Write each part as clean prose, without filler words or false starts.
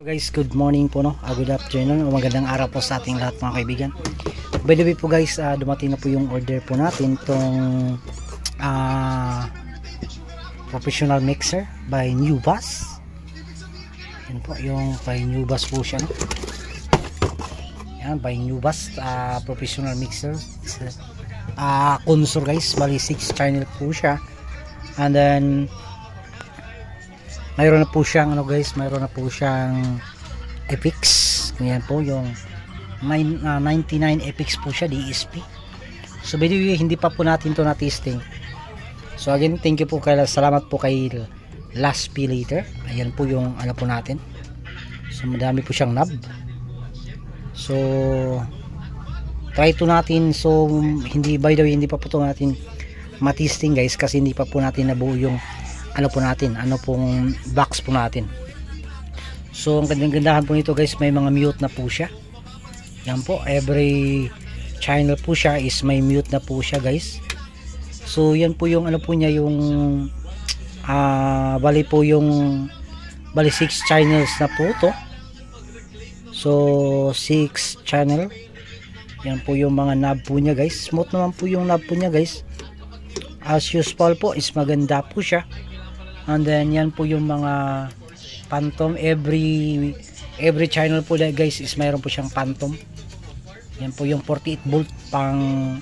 Guys, good morning po, no? Good afternoon, magandang araw po sa ating lahat mga kaibigan. By the way po guys, dumating na po yung order po natin itong professional mixer by New Bass. Yan po yung by New Bass po siya, no? Yan, by New Bass, professional mixer. Consor guys, bali 6 channel po siya. And then mayroon na po siyang mayroon na po siyang Epix. Yan po yung 99 Epix po siya, DSP. So by the way, hindi pa po natin to na testing. So again, thank you po salamat po kay Last P Later. Ayan po yung po natin. So madami po siyang knob. So try to natin. So by the way, hindi pa po to natin matesting guys, kasi hindi pa po natin nabuo yung pong box po natin. So ang gandang-gandahan po nito guys, may mga mute na po siya. Yan po, every channel po siya is may mute na po siya guys. So yan po yung po niya, yung bali 6 channels na po to. So 6 channel. Yan po yung mga knob po niya guys. Smooth naman po yung knob po niya guys. As usual po is maganda po siya. And then yan po yung mga phantom, every channel po guys is mayroon po siyang phantom. Yan po yung 48 volt pang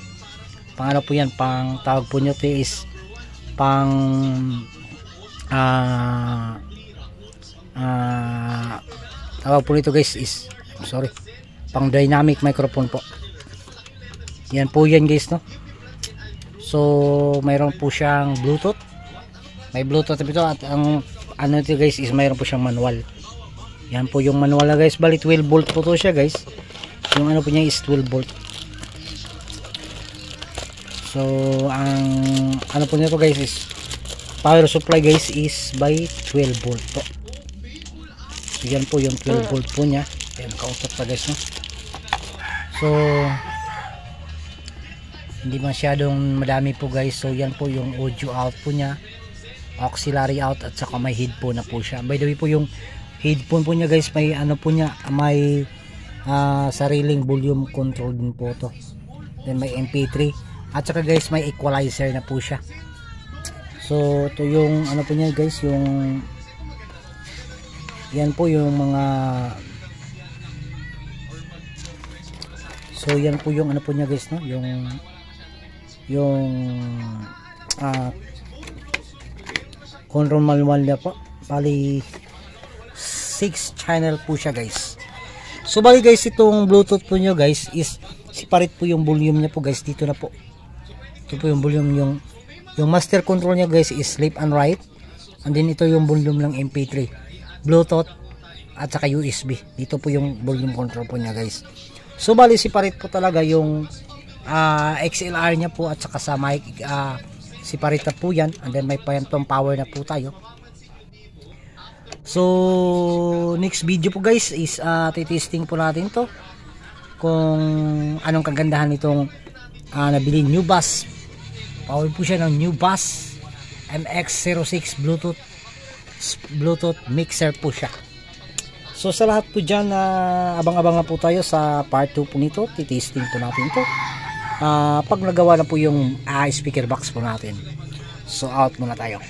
po yan, pang tawag po nyo is pang tawag po nito guys is pang dynamic microphone po. Yan po yan guys, no? So mayroon po siyang Bluetooth. May Bluetooth ito, at ang ito guys is mayroon po siyang manual. Yan po yung manual na guys, bali 12 volt po to siya guys. Yung po niya is 12 volt. So ang po nito guys is power supply guys is by 12 volt po. So yan po yung 12 volt po niya. Yan, kautot pa guys, no? So hindi masyadong madami po guys. So yan po yung audio out po niya, auxiliary out, at saka may headphone na po siya. By the way po, yung headphone po niya guys, may po niya, may sariling volume control din po to. Then may MP3, at saka guys may equalizer na po siya. So ito yung po niya guys, yung yan po yung mga, so yan po yung po niya guys, no? Yung control manual niya po, bali 6 channel po siya guys. So bali guys, itong Bluetooth po nyo guys is separate po yung volume niya po guys. Dito na po, ito po yung volume, yung master control niya guys is left and right, and then ito yung volume ng MP3, Bluetooth, at saka USB. Dito po yung volume control po niya guys. So bali separate po talaga yung XLR niya po, at saka sa mic separate na po yan, and then may phantom power na po tayo. So next video po guys is titesting po natin to, kung anong kagandahan nitong nabili New Bass. Power po siya ng New Bass MX-06 Bluetooth mixer po siya. So sa lahat po dyan, abang-abang po tayo sa part 2 po nito. Titesting po natin to pag nagawa na po yung speaker box po natin. So out muna tayo.